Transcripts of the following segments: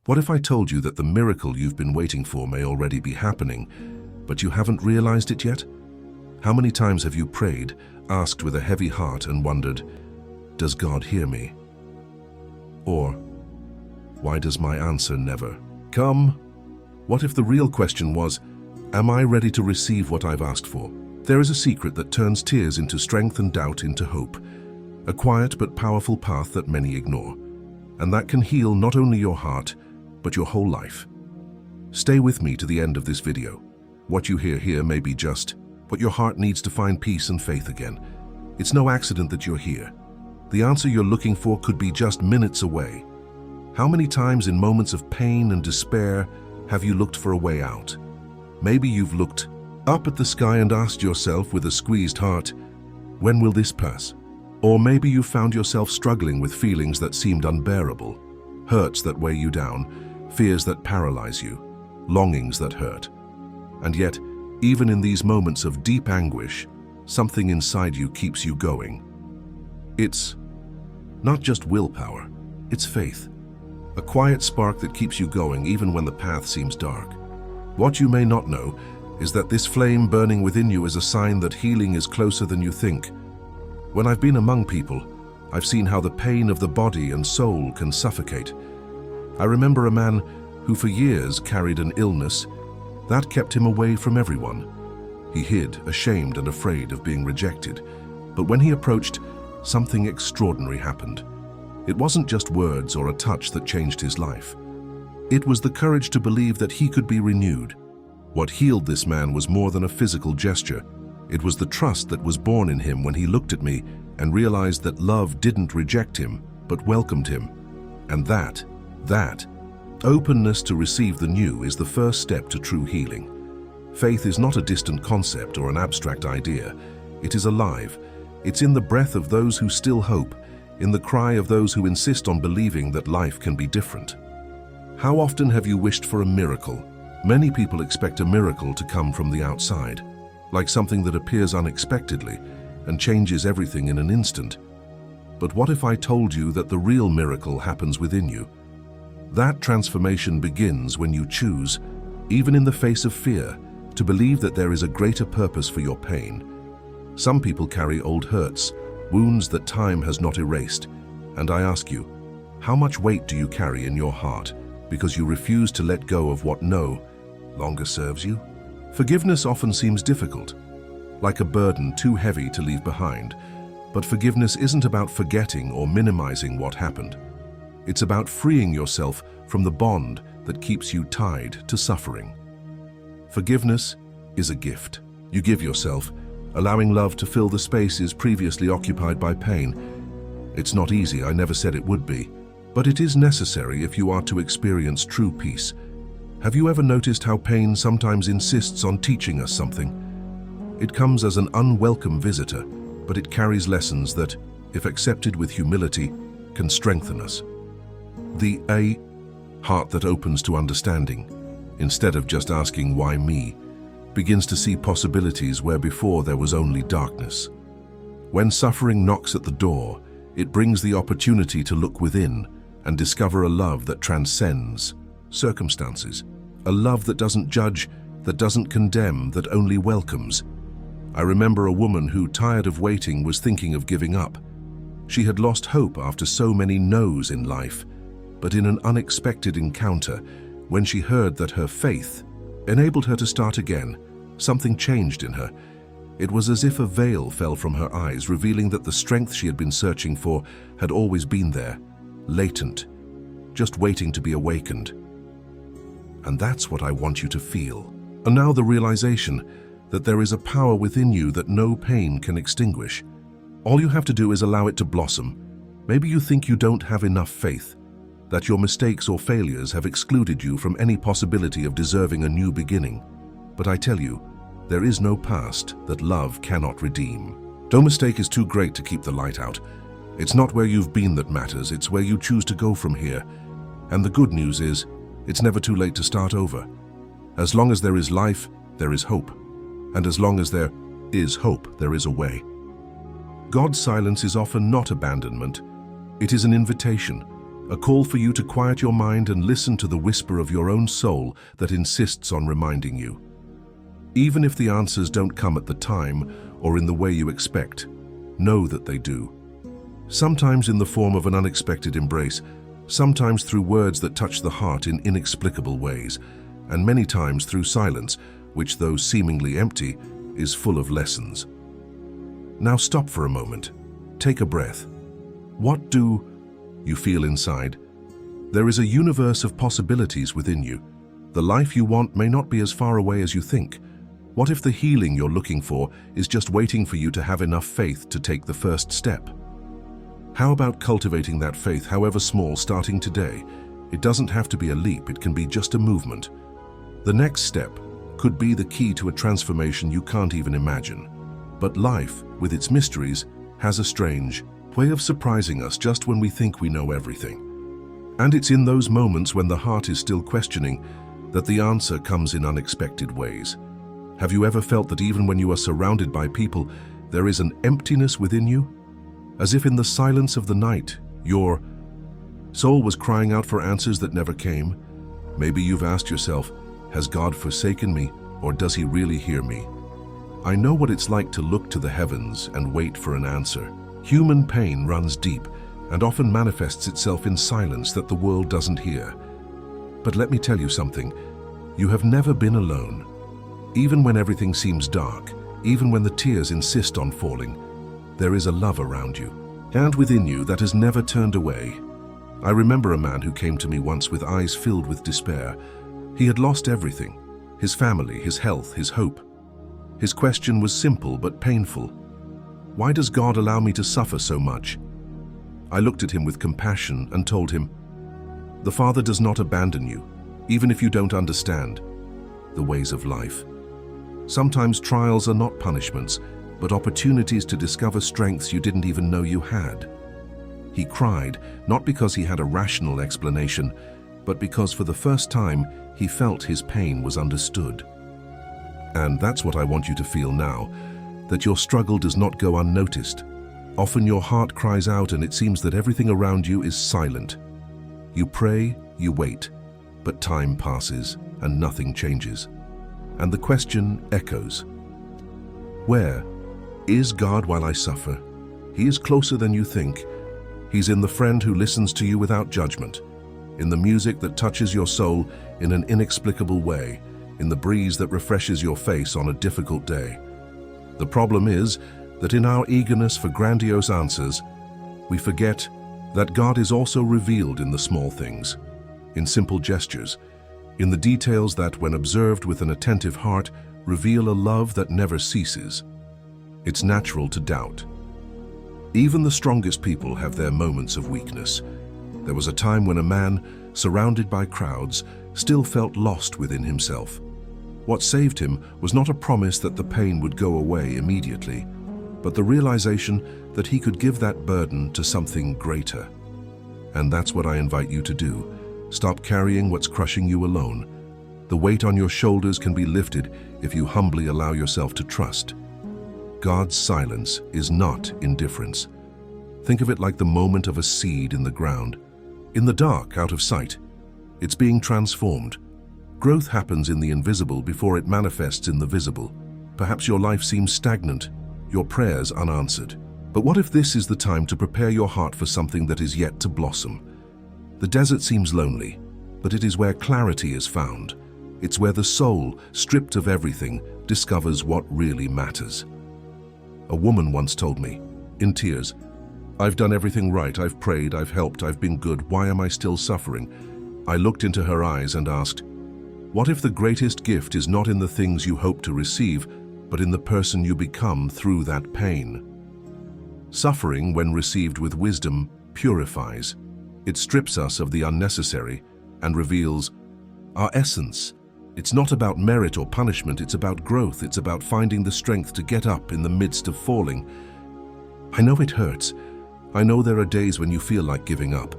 What if I told you that the miracle you've been waiting for may already be happening, but you haven't realized it yet? How many times have you prayed, asked with a heavy heart and wondered, does God hear me? Or, why does my answer never come? What if the real question was, am I ready to receive what I've asked for? There is a secret that turns tears into strength and doubt into hope, a quiet but powerful path that many ignore, and that can heal not only your heart, but your whole life. Stay with me to the end of this video. What you hear here may be just what your heart needs to find peace and faith again. It's no accident that you're here. The answer you're looking for could be just minutes away. How many times in moments of pain and despair have you looked for a way out? Maybe you've looked up at the sky and asked yourself with a squeezed heart, when will this pass? Or maybe you found yourself struggling with feelings that seemed unbearable, hurts that weigh you down, fears that paralyze you, longings that hurt. And yet, even in these moments of deep anguish, something inside you keeps you going. It's not just willpower, it's faith. A quiet spark that keeps you going even when the path seems dark. What you may not know is that this flame burning within you is a sign that healing is closer than you think. When I've been among people, I've seen how the pain of the body and soul can suffocate. I remember a man who for years carried an illness that kept him away from everyone. He hid, ashamed and afraid of being rejected. But when he approached, something extraordinary happened. It wasn't just words or a touch that changed his life. It was the courage to believe that he could be renewed. What healed this man was more than a physical gesture. It was the trust that was born in him when he looked at me and realized that love didn't reject him, but welcomed him. And that openness to receive the new is the first step to true healing. Faith is not a distant concept or an abstract idea. It is alive. It's in the breath of those who still hope, in the cry of those who insist on believing that life can be different. How often have you wished for a miracle? Many people expect a miracle to come from the outside, like something that appears unexpectedly and changes everything in an instant. But what if I told you that the real miracle happens within you? That transformation begins when you choose, even in the face of fear, to believe that there is a greater purpose for your pain. Some people carry old hurts, wounds that time has not erased. And I ask you, how much weight do you carry in your heart because you refuse to let go of what no longer serves you? Forgiveness often seems difficult, like a burden too heavy to leave behind. But forgiveness isn't about forgetting or minimizing what happened. It's about freeing yourself from the bond that keeps you tied to suffering. Forgiveness is a gift you give yourself, allowing love to fill the spaces previously occupied by pain. It's not easy, I never said it would be, but it is necessary if you are to experience true peace. Have you ever noticed how pain sometimes insists on teaching us something? It comes as an unwelcome visitor, but it carries lessons that, if accepted with humility, can strengthen us. The heart that opens to understanding, instead of just asking why me, begins to see possibilities where before there was only darkness. When suffering knocks at the door, it brings the opportunity to look within and discover a love that transcends circumstances, a love that doesn't judge, that doesn't condemn, that only welcomes. I remember a woman who, tired of waiting, was thinking of giving up. She had lost hope after so many no's in life, but in an unexpected encounter, when she heard that her faith enabled her to start again, something changed in her. It was as if a veil fell from her eyes, revealing that the strength she had been searching for had always been there, latent, just waiting to be awakened. And that's what I want you to feel. And now the realization that there is a power within you that no pain can extinguish. All you have to do is allow it to blossom. Maybe you think you don't have enough faith, that your mistakes or failures have excluded you from any possibility of deserving a new beginning. But I tell you, there is no past that love cannot redeem. No mistake is too great to keep the light out. It's not where you've been that matters, it's where you choose to go from here. And the good news is, it's never too late to start over. As long as there is life, there is hope. And as long as there is hope, there is a way. God's silence is often not abandonment. It is an invitation, A call for you to quiet your mind and listen to the whisper of your own soul that insists on reminding you. Even if the answers don't come at the time or in the way you expect, know that they do. Sometimes in the form of an unexpected embrace, sometimes through words that touch the heart in inexplicable ways, and many times through silence, which, though seemingly empty, is full of lessons. Now stop for a moment. Take a breath. What do you feel inside? There is a universe of possibilities within you. The life you want may not be as far away as you think. What if the healing you're looking for is just waiting for you to have enough faith to take the first step? How about cultivating that faith, however small, starting today? It doesn't have to be a leap, it can be just a movement. The next step could be the key to a transformation you can't even imagine. But life, with its mysteries, has a strange way of surprising us just when we think we know everything. And it's in those moments when the heart is still questioning that the answer comes in unexpected ways. Have you ever felt that even when you are surrounded by people, there is an emptiness within you? As if in the silence of the night, your soul was crying out for answers that never came. Maybe you've asked yourself, has God forsaken me, or does he really hear me? I know what it's like to look to the heavens and wait for an answer. Human pain runs deep and often manifests itself in silence that the world doesn't hear. But let me tell you something, you have never been alone. Even when everything seems dark, even when the tears insist on falling, there is a love around you, and within you that has never turned away. I remember a man who came to me once with eyes filled with despair. He had lost everything, his family, his health, his hope. His question was simple but painful. Why does God allow me to suffer so much? I looked at him with compassion and told him, the Father does not abandon you, even if you don't understand the ways of life. Sometimes trials are not punishments, but opportunities to discover strengths you didn't even know you had. He cried, not because he had a rational explanation, but because for the first time he felt his pain was understood. And that's what I want you to feel now, that your struggle does not go unnoticed. Often your heart cries out and it seems that everything around you is silent. You pray, you wait, but time passes and nothing changes. And the question echoes. Where is God while I suffer? He is closer than you think. He's in the friend who listens to you without judgment, in the music that touches your soul in an inexplicable way, in the breeze that refreshes your face on a difficult day. The problem is that in our eagerness for grandiose answers, we forget that God is also revealed in the small things, in simple gestures, in the details that, when observed with an attentive heart, reveal a love that never ceases. It's natural to doubt. Even the strongest people have their moments of weakness. There was a time when a man, surrounded by crowds, still felt lost within himself. What saved him was not a promise that the pain would go away immediately, but the realization that he could give that burden to something greater. And that's what I invite you to do. Stop carrying what's crushing you alone. The weight on your shoulders can be lifted if you humbly allow yourself to trust. God's silence is not indifference. Think of it like the moment of a seed in the ground. In the dark, out of sight, it's being transformed. Growth happens in the invisible before it manifests in the visible. Perhaps your life seems stagnant, your prayers unanswered. But what if this is the time to prepare your heart for something that is yet to blossom? The desert seems lonely, but it is where clarity is found. It's where the soul, stripped of everything, discovers what really matters. A woman once told me, in tears, "I've done everything right, I've prayed, I've helped, I've been good, why am I still suffering?" I looked into her eyes and asked, what if the greatest gift is not in the things you hope to receive, but in the person you become through that pain? Suffering, when received with wisdom, purifies. It strips us of the unnecessary and reveals our essence. It's not about merit or punishment, it's about growth, it's about finding the strength to get up in the midst of falling. I know it hurts. I know there are days when you feel like giving up.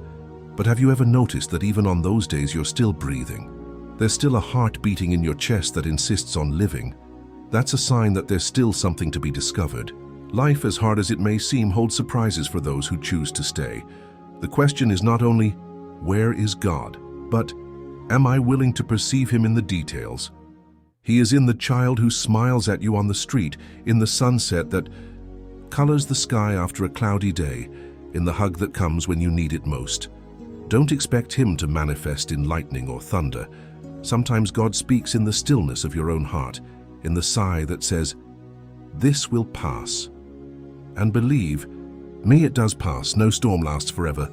But have you ever noticed that even on those days you're still breathing? There's still a heart beating in your chest that insists on living. That's a sign that there's still something to be discovered. Life, as hard as it may seem, holds surprises for those who choose to stay. The question is not only, where is God? But am I willing to perceive him in the details? He is in the child who smiles at you on the street, in the sunset that colors the sky after a cloudy day, in the hug that comes when you need it most. Don't expect him to manifest in lightning or thunder. Sometimes God speaks in the stillness of your own heart, in the sigh that says, "This will pass." And believe me, it does pass. No storm lasts forever.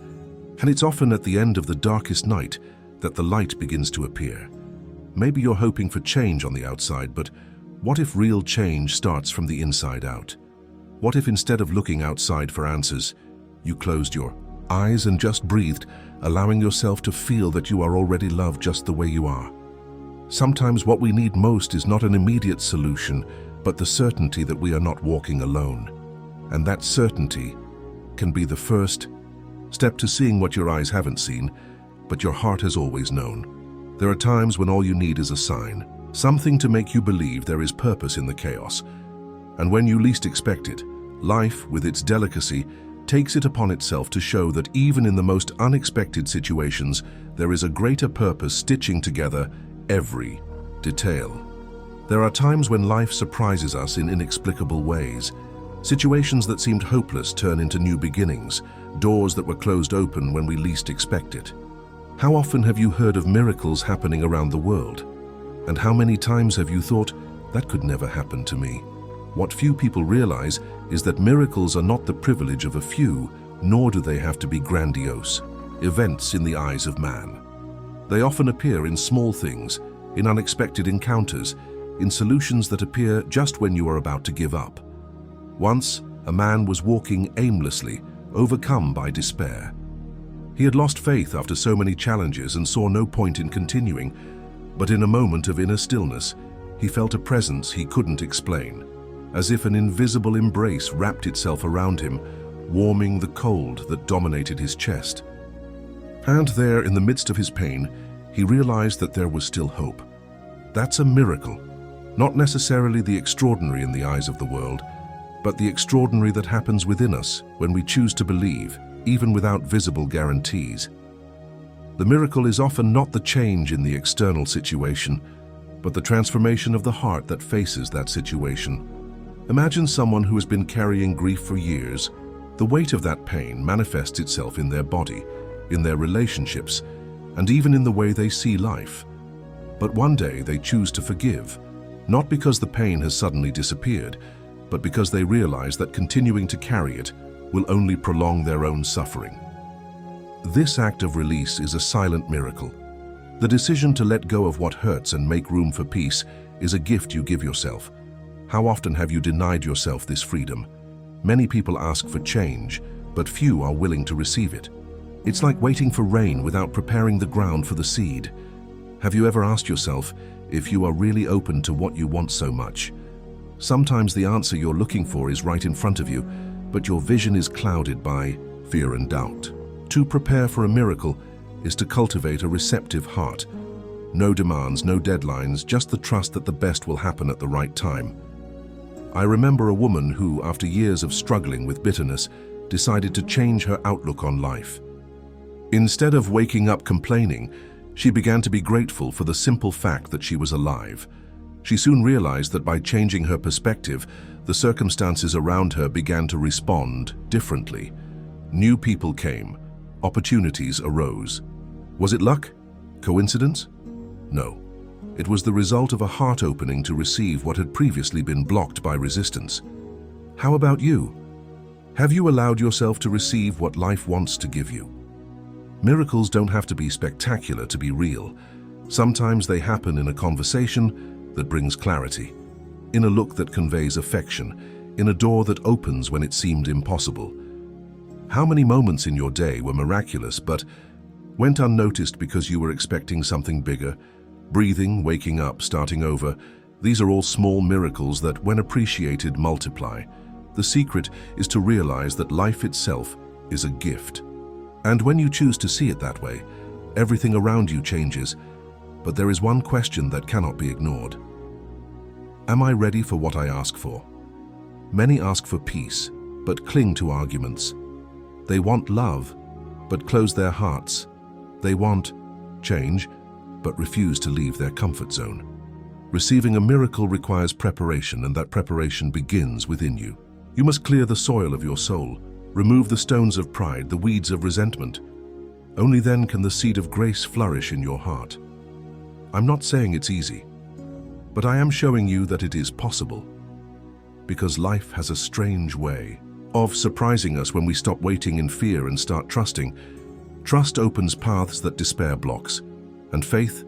And it's often at the end of the darkest night that the light begins to appear. Maybe you're hoping for change on the outside, but what if real change starts from the inside out? What if instead of looking outside for answers, you closed your eyes and just breathed, allowing yourself to feel that you are already loved just the way you are? Sometimes what we need most is not an immediate solution, but the certainty that we are not walking alone. And that certainty can be the first step to seeing what your eyes haven't seen, but your heart has always known. There are times when all you need is a sign, something to make you believe there is purpose in the chaos. And when you least expect it, life, with its delicacy, takes it upon itself to show that even in the most unexpected situations, there is a greater purpose stitching together every detail. There are times when life surprises us in inexplicable ways. Situations that seemed hopeless turn into new beginnings, doors that were closed open when we least expect it. How often have you heard of miracles happening around the world? And how many times have you thought, that could never happen to me? What few people realize is that miracles are not the privilege of a few, nor do they have to be grandiose events in the eyes of man. They often appear in small things, in unexpected encounters, in solutions that appear just when you are about to give up. Once, a man was walking aimlessly, overcome by despair. He had lost faith after so many challenges and saw no point in continuing, but in a moment of inner stillness, he felt a presence he couldn't explain, as if an invisible embrace wrapped itself around him, warming the cold that dominated his chest. And there, in the midst of his pain, he realized that there was still hope. That's a miracle, not necessarily the extraordinary in the eyes of the world, but the extraordinary that happens within us when we choose to believe, even without visible guarantees. The miracle is often not the change in the external situation, but the transformation of the heart that faces that situation. Imagine someone who has been carrying grief for years. The weight of that pain manifests itself in their body, in their relationships, and even in the way they see life. But one day they choose to forgive, not because the pain has suddenly disappeared, but because they realize that continuing to carry it will only prolong their own suffering. This act of release is a silent miracle. The decision to let go of what hurts and make room for peace is a gift you give yourself. How often have you denied yourself this freedom? Many people ask for change, but few are willing to receive it. It's like waiting for rain without preparing the ground for the seed. Have you ever asked yourself if you are really open to what you want so much? Sometimes the answer you're looking for is right in front of you, but your vision is clouded by fear and doubt. To prepare for a miracle is to cultivate a receptive heart. No demands, no deadlines, just the trust that the best will happen at the right time. I remember a woman who, after years of struggling with bitterness, decided to change her outlook on life. Instead of waking up complaining, she began to be grateful for the simple fact that she was alive. She soon realized that by changing her perspective, the circumstances around her began to respond differently. New people came. Opportunities arose. Was it luck? Coincidence? No. It was the result of a heart opening to receive what had previously been blocked by resistance. How about you? Have you allowed yourself to receive what life wants to give you? Miracles don't have to be spectacular to be real. Sometimes they happen in a conversation that brings clarity, in a look that conveys affection, in a door that opens when it seemed impossible. How many moments in your day were miraculous but went unnoticed because you were expecting something bigger? Breathing, waking up, starting over, these are all small miracles that, when appreciated, multiply. The secret is to realize that life itself is a gift. And when you choose to see it that way, everything around you changes. But there is one question that cannot be ignored. Am I ready for what I ask for? Many ask for peace, but cling to arguments. They want love, but close their hearts. They want change, but refuse to leave their comfort zone. Receiving a miracle requires preparation, and that preparation begins within you. You must clear the soil of your soul, remove the stones of pride, the weeds of resentment. Only then can the seed of grace flourish in your heart. I'm not saying it's easy, but I am showing you that it is possible. Because life has a strange way of surprising us when we stop waiting in fear and start trusting. Trust opens paths that despair blocks. And faith?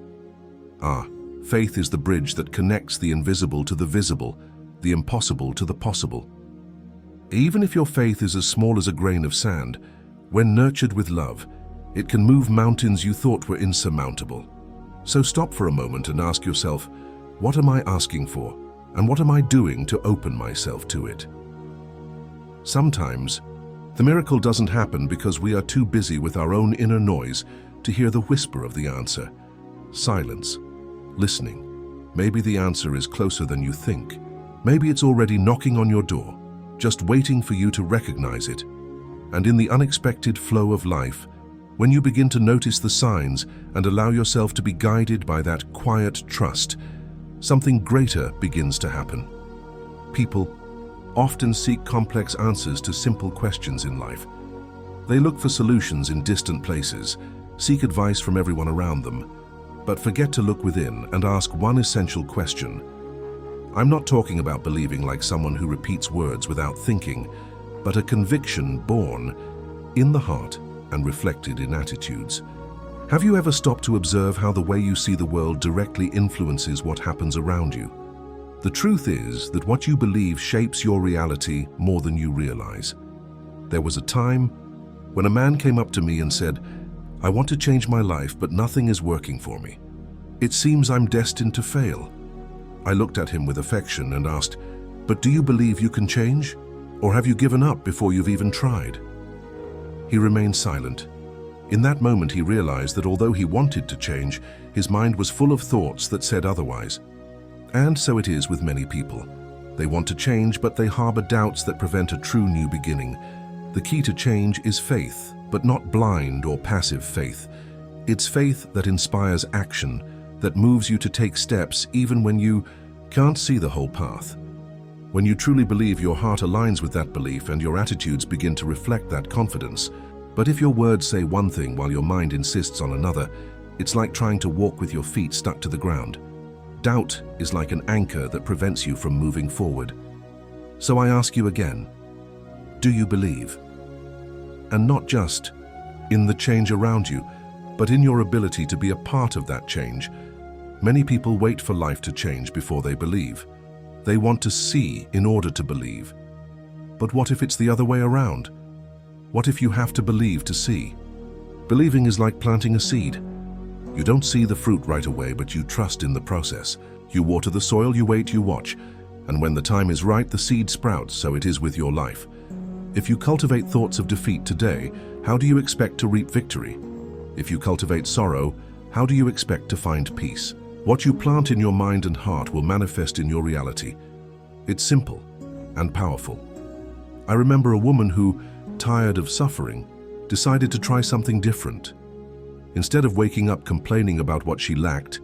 Faith is the bridge that connects the invisible to the visible, the impossible to the possible. Even if your faith is as small as a grain of sand, when nurtured with love, it can move mountains you thought were insurmountable. So stop for a moment and ask yourself, what am I asking for? And what am I doing to open myself to it? Sometimes, the miracle doesn't happen because we are too busy with our own inner noise to hear the whisper of the answer. Silence. Listening. Maybe the answer is closer than you think. Maybe it's already knocking on your door, just waiting for you to recognize it. And in the unexpected flow of life, when you begin to notice the signs and allow yourself to be guided by that quiet trust, something greater begins to happen. People often seek complex answers to simple questions in life. They look for solutions in distant places, seek advice from everyone around them, but forget to look within and ask one essential question. I'm not talking about believing like someone who repeats words without thinking, but a conviction born in the heart and reflected in attitudes. Have you ever stopped to observe how the way you see the world directly influences what happens around you? The truth is that what you believe shapes your reality more than you realize. There was a time when a man came up to me and said, "I want to change my life, but nothing is working for me. It seems I'm destined to fail." I looked at him with affection and asked, "But do you believe you can change? Or have you given up before you've even tried?" He remained silent. In that moment, he realized that although he wanted to change, his mind was full of thoughts that said otherwise. And so it is with many people. They want to change, but they harbor doubts that prevent a true new beginning. The key to change is faith, but not blind or passive faith. It's faith that inspires action, that moves you to take steps even when you can't see the whole path. When you truly believe, your heart aligns with that belief and your attitudes begin to reflect that confidence. But if your words say one thing while your mind insists on another, it's like trying to walk with your feet stuck to the ground. Doubt is like an anchor that prevents you from moving forward. So I ask you again, do you believe? And not just in the change around you, but in your ability to be a part of that change. Many people wait for life to change before they believe. They want to see in order to believe. But what if it's the other way around? What if you have to believe to see? Believing is like planting a seed. You don't see the fruit right away, but you trust in the process. You water the soil, you wait, you watch. And when the time is right, the seed sprouts, so it is with your life. If you cultivate thoughts of defeat today, how do you expect to reap victory? If you cultivate sorrow, how do you expect to find peace? What you plant in your mind and heart will manifest in your reality. It's simple and powerful. I remember a woman who, tired of suffering, decided to try something different. Instead of waking up complaining about what she lacked,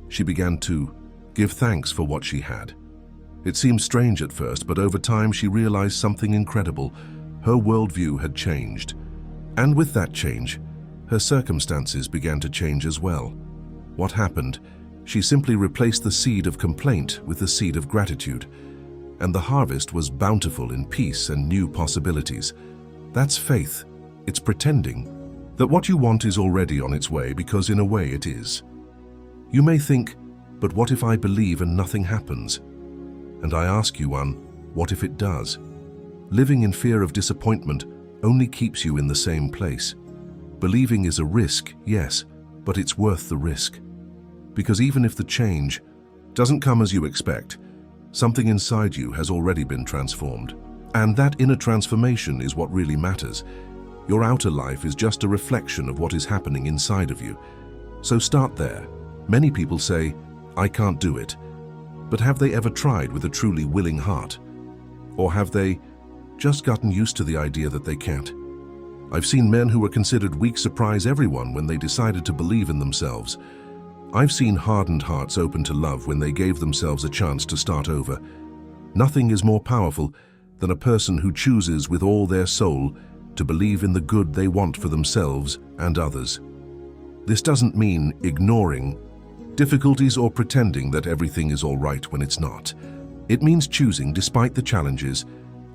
she began to give thanks for what she had. It seemed strange at first, but over time she realized something incredible. Her worldview had changed. And with that change, her circumstances began to change as well. What happened? She simply replaced the seed of complaint with the seed of gratitude, and the harvest was bountiful in peace and new possibilities. That's faith. It's pretending that what you want is already on its way, because in a way it is. You may think, but what if I believe and nothing happens? And I ask you what if it does? Living in fear of disappointment only keeps you in the same place. Believing is a risk, yes, but it's worth the risk. Because even if the change doesn't come as you expect, something inside you has already been transformed. And that inner transformation is what really matters. Your outer life is just a reflection of what is happening inside of you. So start there. Many people say, I can't do it. But have they ever tried with a truly willing heart? Or have they just gotten used to the idea that they can't? I've seen men who were considered weak surprise everyone when they decided to believe in themselves. I've seen hardened hearts open to love when they gave themselves a chance to start over. Nothing is more powerful than a person who chooses with all their soul to believe in the good they want for themselves and others. This doesn't mean ignoring difficulties or pretending that everything is all right when it's not. It means choosing, despite the challenges,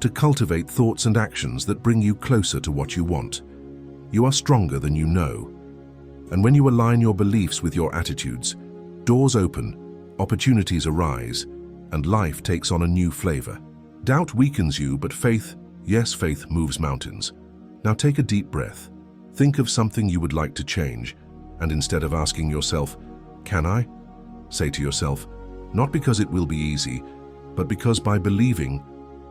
to cultivate thoughts and actions that bring you closer to what you want. You are stronger than you know. And when you align your beliefs with your attitudes, doors open, opportunities arise, and life takes on a new flavor. Doubt weakens you, but faith, yes, faith moves mountains. Now take a deep breath. Think of something you would like to change, and instead of asking yourself, "Can I?" say to yourself, not because it will be easy, but because by believing,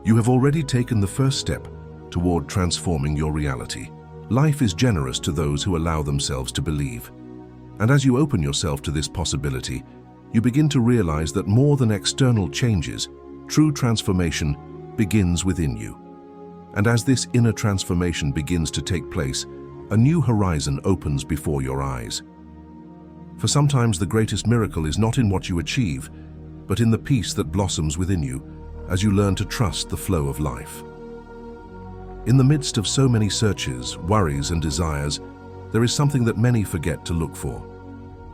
you have already taken the first step toward transforming your reality. Life is generous to those who allow themselves to believe. And as you open yourself to this possibility, you begin to realize that more than external changes, true transformation begins within you. And as this inner transformation begins to take place, a new horizon opens before your eyes. For sometimes the greatest miracle is not in what you achieve, but in the peace that blossoms within you as you learn to trust the flow of life. In the midst of so many searches, worries, and desires, there is something that many forget to look for: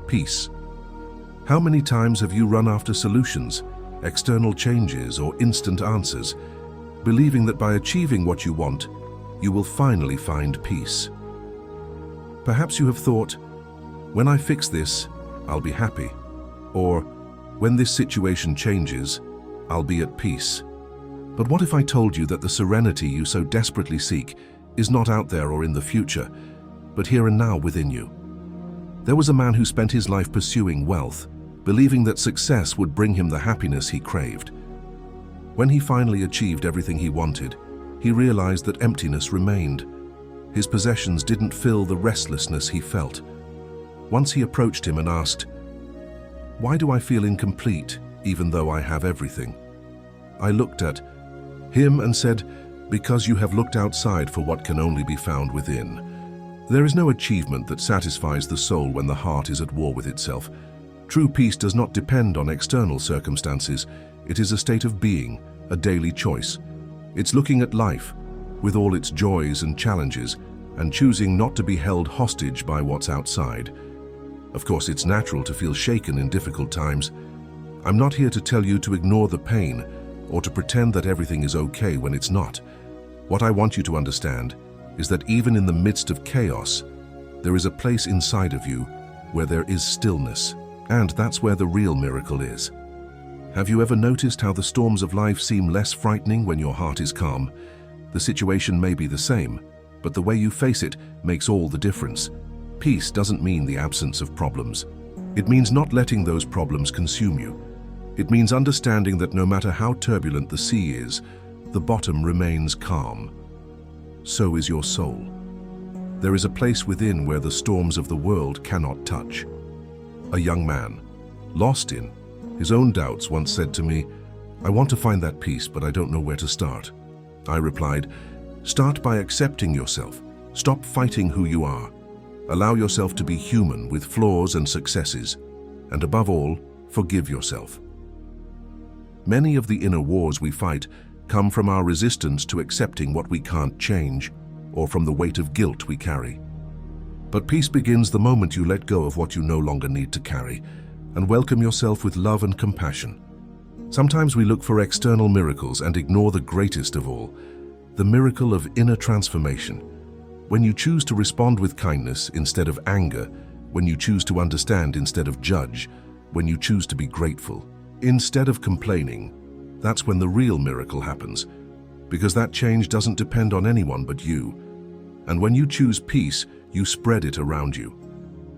peace. How many times have you run after solutions, external changes, or instant answers, believing that by achieving what you want, you will finally find peace? Perhaps you have thought, "When I fix this, I'll be happy," or "When this situation changes, I'll be at peace." But what if I told you that the serenity you so desperately seek is not out there or in the future, but here and now within you? There was a man who spent his life pursuing wealth, believing that success would bring him the happiness he craved. When he finally achieved everything he wanted, he realized that emptiness remained. His possessions didn't fill the restlessness he felt. Once he approached him and asked, "Why do I feel incomplete even though I have everything?" I looked at him and said, "Because you have looked outside for what can only be found within." There is no achievement that satisfies the soul when the heart is at war with itself. True peace does not depend on external circumstances. It is a state of being, a daily choice. It's looking at life, with all its joys and challenges, and choosing not to be held hostage by what's outside. Of course, it's natural to feel shaken in difficult times. I'm not here to tell you to ignore the pain or to pretend that everything is okay when it's not. What I want you to understand is that even in the midst of chaos, there is a place inside of you where there is stillness, and that's where the real miracle is. Have you ever noticed how the storms of life seem less frightening when your heart is calm? The situation may be the same, but the way you face it makes all the difference. Peace doesn't mean the absence of problems. It means not letting those problems consume you. It means understanding that no matter how turbulent the sea is, the bottom remains calm. So is your soul. There is a place within where the storms of the world cannot touch. A young man, lost in his own doubts, once said to me, "I want to find that peace, but I don't know where to start." I replied, "Start by accepting yourself. Stop fighting who you are. Allow yourself to be human with flaws and successes. And above all, forgive yourself." Many of the inner wars we fight come from our resistance to accepting what we can't change, or from the weight of guilt we carry. But peace begins the moment you let go of what you no longer need to carry, and welcome yourself with love and compassion. Sometimes we look for external miracles and ignore the greatest of all, the miracle of inner transformation. When you choose to respond with kindness instead of anger, when you choose to understand instead of judge, when you choose to be grateful instead of complaining, that's when the real miracle happens, because that change doesn't depend on anyone but you. And when you choose peace, you spread it around you.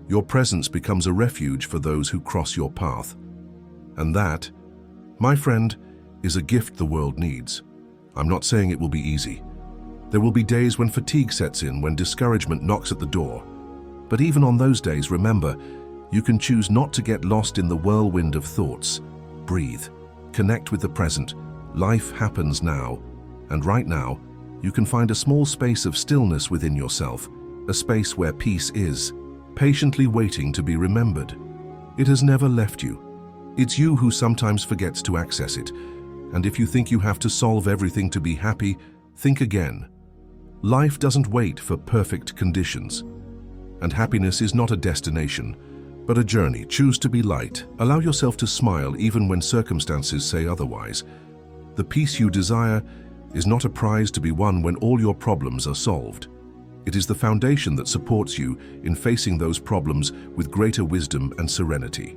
Your presence becomes a refuge for those who cross your path. And that, my friend, is a gift the world needs. I'm not saying it will be easy. There will be days when fatigue sets in, when discouragement knocks at the door. But even on those days, remember, you can choose not to get lost in the whirlwind of thoughts. Breathe. Connect with the present. Life happens now. And right now, you can find a small space of stillness within yourself, a space where peace is, patiently waiting to be remembered. It has never left you. It's you who sometimes forgets to access it. And if you think you have to solve everything to be happy, think again. Life doesn't wait for perfect conditions. And happiness is not a destination, but a journey. Choose to be light. Allow yourself to smile even when circumstances say otherwise. The peace you desire is not a prize to be won when all your problems are solved. It is the foundation that supports you in facing those problems with greater wisdom and serenity.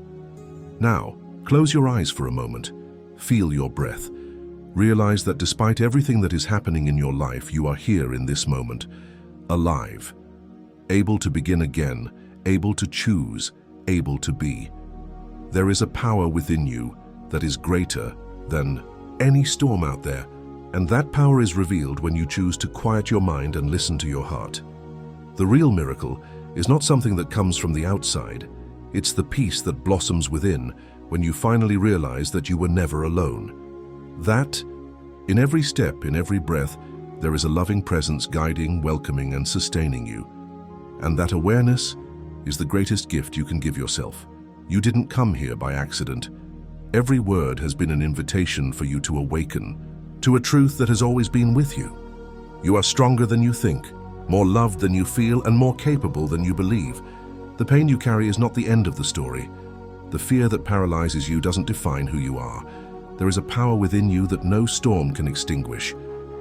Now, close your eyes for a moment. Feel your breath. Realize that despite everything that is happening in your life, you are here in this moment, alive, able to begin again, able to choose, able to be. There is a power within you that is greater than any storm out there, and that power is revealed when you choose to quiet your mind and listen to your heart. The real miracle is not something that comes from the outside. It's the peace that blossoms within when you finally realize that you were never alone. That, in every step, in every breath, there is a loving presence guiding, welcoming, and sustaining you. And that awareness is the greatest gift you can give yourself. You didn't come here by accident. Every word has been an invitation for you to awaken to a truth that has always been with you. You are stronger than you think, more loved than you feel, and more capable than you believe. The pain you carry is not the end of the story. The fear that paralyzes you doesn't define who you are. There is a power within you that no storm can extinguish,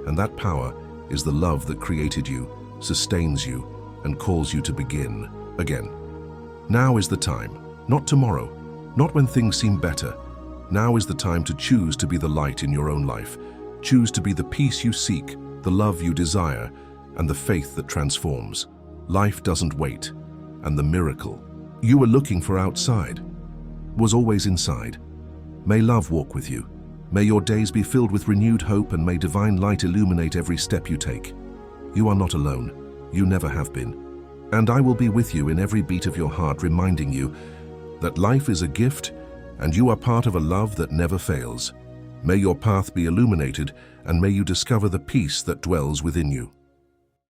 and that power is the love that created you, sustains you, and calls you to begin again. Now is the time, not tomorrow, not when things seem better. Now is the time to choose to be the light in your own life. Choose to be the peace you seek, the love you desire, and the faith that transforms. Life doesn't wait, and the miracle you were looking for outside was always inside. May love walk with you. May your days be filled with renewed hope, and may divine light illuminate every step you take. You are not alone. You never have been. And I will be with you in every beat of your heart, reminding you that life is a gift, and you are part of a love that never fails. May your path be illuminated, and may you discover the peace that dwells within you.